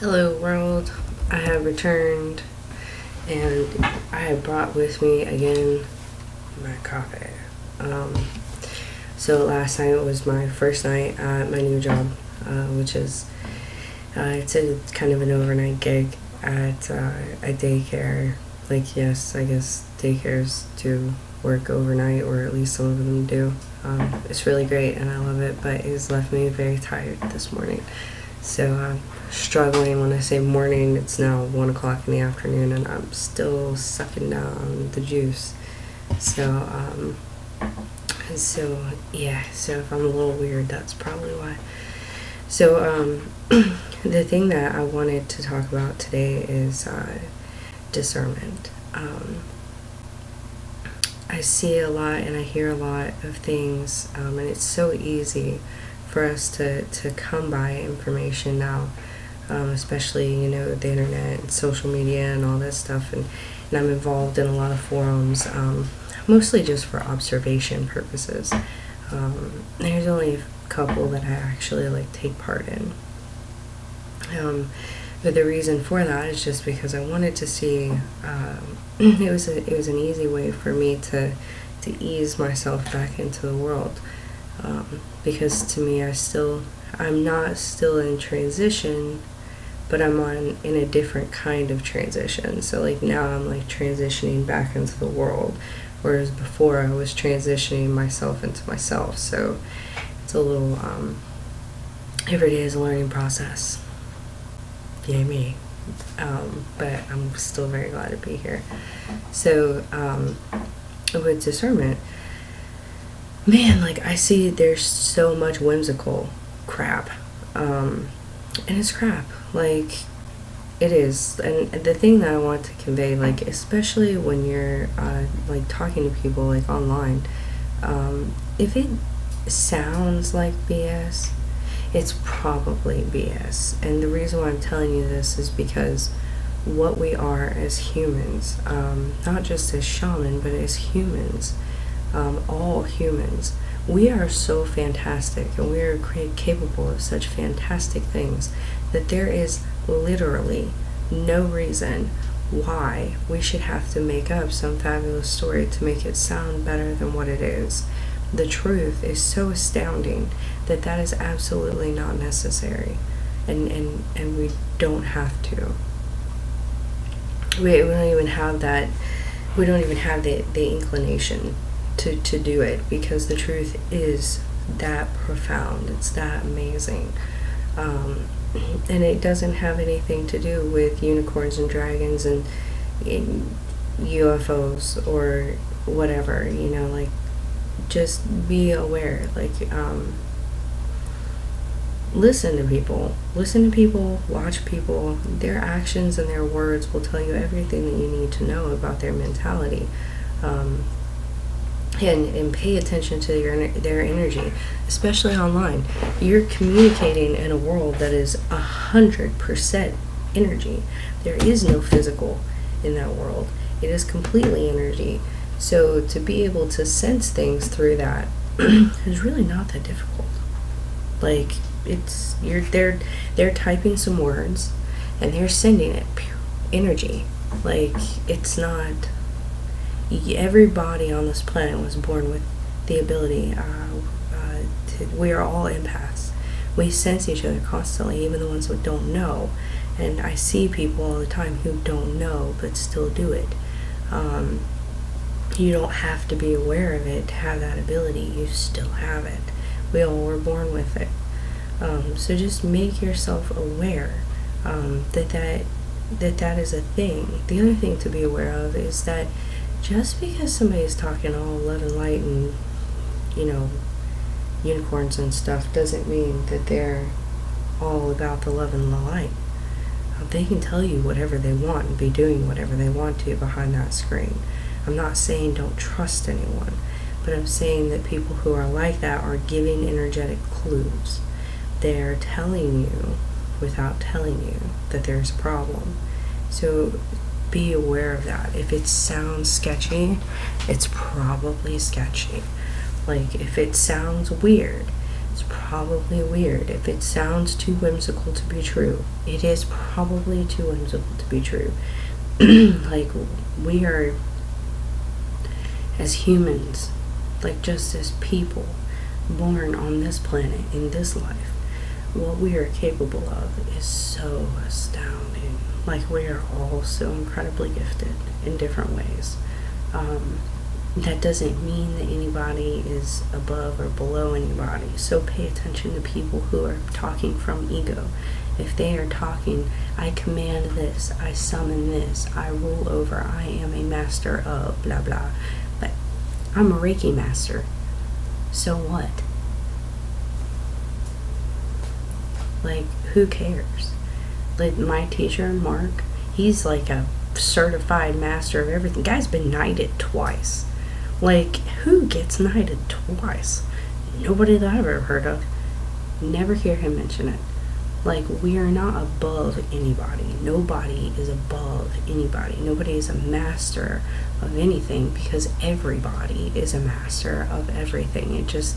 Hello world, I have returned and I have brought with me again my coffee. So last night was my first night at my new job, which is, it's a kind of an overnight gig at a daycare. Like, yes, I guess daycares do work overnight, or at least some of them do. It's really great and I love it, but it has left me very tired this morning. So I'm struggling. When I say morning, it's now 1 o'clock in the afternoon and I'm still sucking down the juice. So yeah, so if I'm a little weird, that's probably why. So the thing that I wanted to talk about today is discernment. I see a lot and I hear a lot of things, and it's so easy for us to come by information now, especially, the internet and social media and all that stuff. And I'm involved in a lot of forums, mostly just for observation purposes. There's only a couple that I actually take part in. But the reason for that is just because I wanted to see, it was an easy way for me to ease myself back into the world. Because to me, I'm not still in transition, but I'm in a different kind of transition. So now I'm transitioning back into the world, whereas before I was transitioning myself into myself. So it's a little, every day is a learning process. Yay me. But I'm still very glad to be here. So with discernment, man, I see there's so much whimsical crap, and it's crap, it is. And the thing that I want to convey, especially when you're talking to people online, if it sounds like BS, it's probably BS. And the reason why I'm telling you this is because what we are as humans, not just as shaman, but as humans, all humans, we are so fantastic and we are capable of such fantastic things that there is literally no reason why we should have to make up some fabulous story to make it sound better than what it is. The truth is so astounding that is absolutely not necessary, and we don't have to. We don't even have that. We don't even have the inclination to do it, because the truth is that profound. It's that amazing. And it doesn't have anything to do with unicorns and dragons and UFOs or whatever, just be aware. Listen to people, watch people. Their actions and their words will tell you everything that you need to know about their mentality. And pay attention to their energy, especially online. You're communicating in a world that is 100% energy. There is no physical in that world. It is completely energy. So to be able to sense things through that is really not that difficult. They're typing some words and they're sending it energy. It's not. Everybody on this planet was born with the ability we are all empaths. We sense each other constantly, even the ones who don't know. And I see people all the time who don't know but still do it. You don't have to be aware of it to have that ability. You still have it. We all were born with it. So just make yourself aware that is a thing. The other thing to be aware of is that just because somebody's talking all love and light and, unicorns and stuff doesn't mean that they're all about the love and the light. They can tell you whatever they want and be doing whatever they want to behind that screen. I'm not saying don't trust anyone, but I'm saying that people who are like that are giving energetic clues. They're telling you without telling you that there's a problem. So be aware of that. If it sounds sketchy, it's probably sketchy. If it sounds weird, It's probably weird. If it sounds too whimsical to be true, it is probably too whimsical to be true. Like, we are, as humans, like just as people born on this planet in this life, what we are capable of is so astounding. Like, we are all so incredibly gifted in different ways. That doesn't mean that anybody is above or below anybody. So pay attention to people who are talking from ego. If they are talking, I command this, I summon this, I rule over, I am a master of blah blah. But I'm a Reiki master. So what? Like, who cares? Like, my teacher, Mark, he's like a certified master of everything. Guy's been knighted twice. Like, who gets knighted twice? Nobody that I've ever heard of. Never hear him mention it. Like, we are not above anybody. Nobody is above anybody. Nobody is a master of anything, because everybody is a master of everything. It just...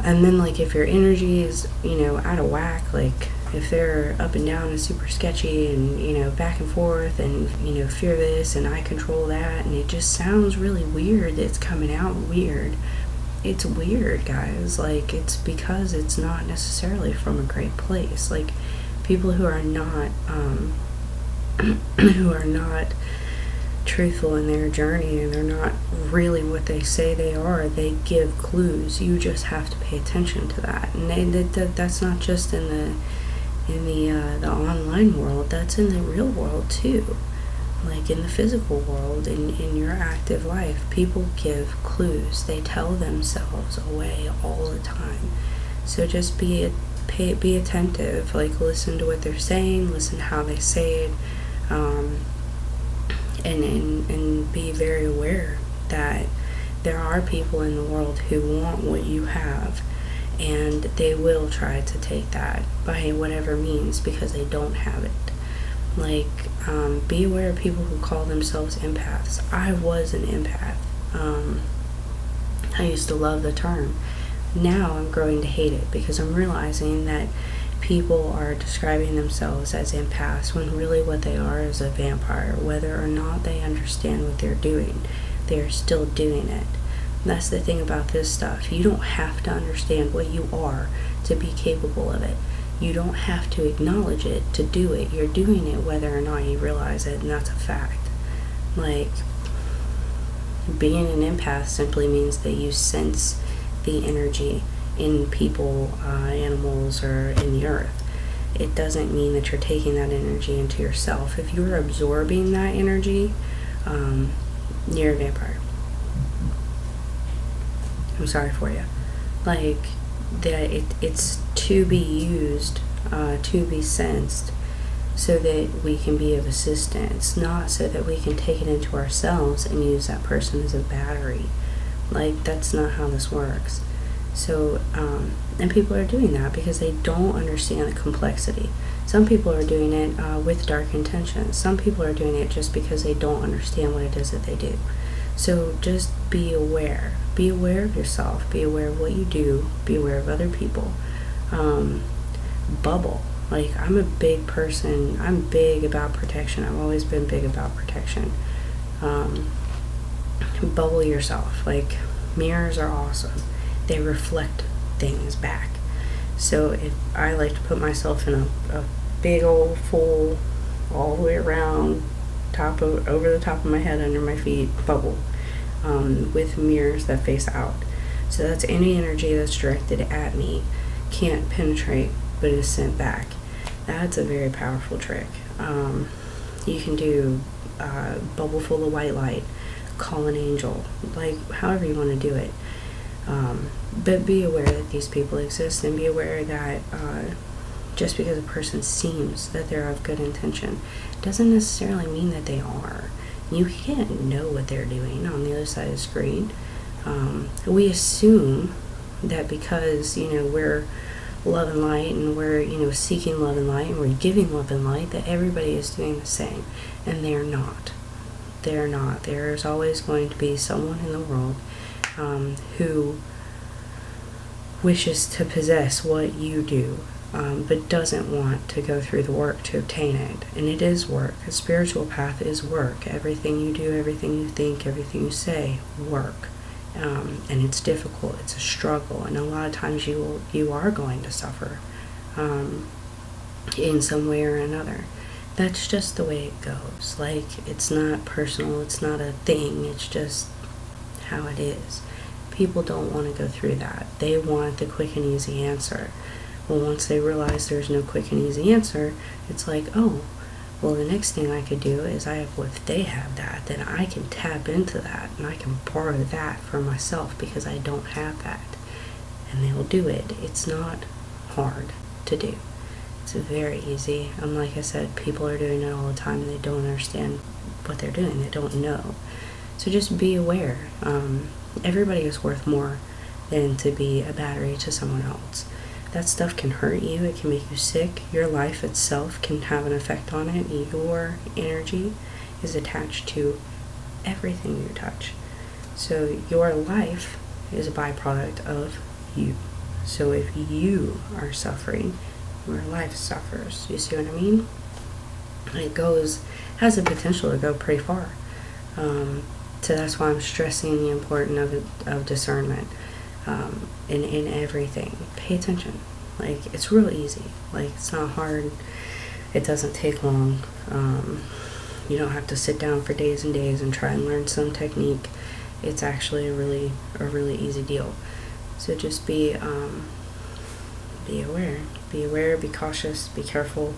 And then, like, if your energy is, out of whack, like, if they're up and down and super sketchy and, back and forth and, fear this and I control that, and it just sounds really weird, it's coming out weird. It's weird, guys. Like, it's because it's not necessarily from a great place. Like, people who are not, who are not truthful in their journey, and they're not really what they say they are, they give clues. You just have to pay attention to that. And that's not just in the online world, that's in the real world too. Like, in the physical world, in your active life, people give clues. They tell themselves away all the time. So just be attentive. Like, listen to what they're saying, listen how they say it, and be very aware that there are people in the world who want what you have, and they will try to take that by whatever means because they don't have it. Like, be aware of people who call themselves empaths. I was an empath. I used to love the term. Now I'm growing to hate it because I'm realizing that people are describing themselves as empaths when really what they are is a vampire. Whether or not they understand what they're doing, they're still doing it. And that's the thing about this stuff. You don't have to understand what you are to be capable of it. You don't have to acknowledge it to do it. You're doing it whether or not you realize it, and that's a fact. Like, being an empath simply means that you sense the energy in people, animals, or in the earth. It doesn't mean that you're taking that energy into yourself. If you're absorbing that energy, you're a vampire. I'm sorry for you. Like, that it's to be used, to be sensed, so that we can be of assistance, not so that we can take it into ourselves and use that person as a battery. Like, that's not how this works. So, and people are doing that because they don't understand the complexity. Some people are doing it with dark intentions. Some people are doing it just because they don't understand what it is that they do. So just be aware. Be aware of yourself. Be aware of what you do. Be aware of other people. Bubble. Like, I'm a big person. I'm big about protection. I've always been big about protection. Bubble yourself. Like, mirrors are awesome. They reflect things back. So if I like to put myself in a big old full, all the way around, over the top of my head, under my feet, bubble, with mirrors that face out. So that's any energy that's directed at me can't penetrate, but is sent back. That's a very powerful trick. You can do bubble full of white light, call an angel, like however you want to do it. But be aware that these people exist, and be aware that just because a person seems that they're of good intention doesn't necessarily mean that they are. You can't know what they're doing on the other side of the screen. We assume that because, we're love and light, and we're, seeking love and light, and we're giving love and light, that everybody is doing the same. And they're not. They're not. There's always going to be someone in the world who wishes to possess what you do, but doesn't want to go through the work to obtain it. And it is work. A spiritual path is work. Everything you do, everything you think, everything you say, work. And it's difficult. It's a struggle. And a lot of times you are going to suffer in some way or another. That's just the way it goes. Like, it's not personal. It's not a thing. It's just how it is. People don't want to go through that. They want the quick and easy answer. Well, once they realize there's no quick and easy answer, it's like, oh, well, the next thing I could do is if they have that, then I can tap into that and I can borrow that for myself because I don't have that. And they'll do it. It's not hard to do. It's very easy. Like I said, people are doing it all the time and they don't understand what they're doing. They don't know. So just be aware. Everybody is worth more than to be a battery to someone else. That stuff can hurt you. It can make you sick. Your life itself can have an effect on it. Your energy is attached to everything you touch. So your life is a byproduct of you. So if you are suffering, your life suffers. You see what I mean? It has the potential to go pretty far. So that's why I'm stressing the importance of discernment in everything. Pay attention. Like, it's real easy. Like, it's not hard. It doesn't take long. You don't have to sit down for days and days and try and learn some technique. It's actually a really easy deal. So just be aware. Be aware, be cautious, be careful.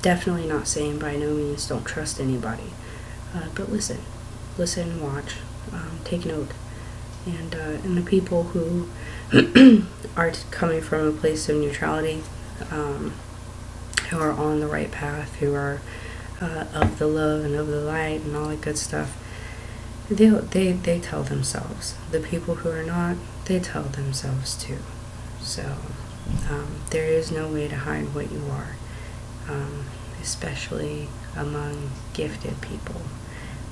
Definitely not saying by no means don't trust anybody. But listen, watch, take note. And the people who are coming from a place of neutrality, who are on the right path, who are of the love and of the light and all that good stuff, they tell themselves. The people who are not, they tell themselves too. So there is no way to hide what you are, especially among gifted people.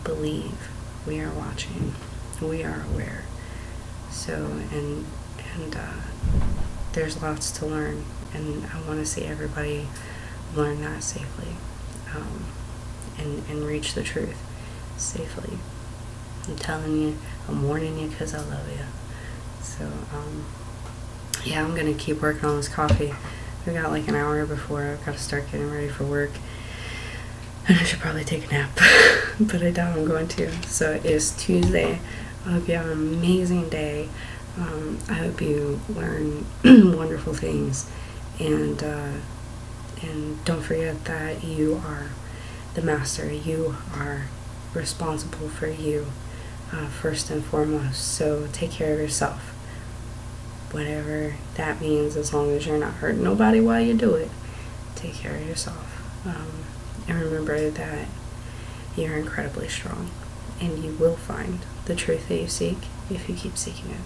Believe, we are watching, we are aware. So and there's lots to learn, and I want to see everybody learn that safely, and reach the truth safely. I'm telling you, I'm warning you because I love you. So yeah, I'm gonna keep working on this coffee. We got like an hour before I've got to start getting ready for work. And I should probably take a nap, but I doubt I'm going to. So it is Tuesday. I hope you have an amazing day. I hope you learn wonderful things, and don't forget that you are the master. You are responsible for you, first and foremost. So take care of yourself, whatever that means, as long as you're not hurting nobody while you do it. Take care of yourself. And remember that you're incredibly strong, and you will find the truth that you seek if you keep seeking it.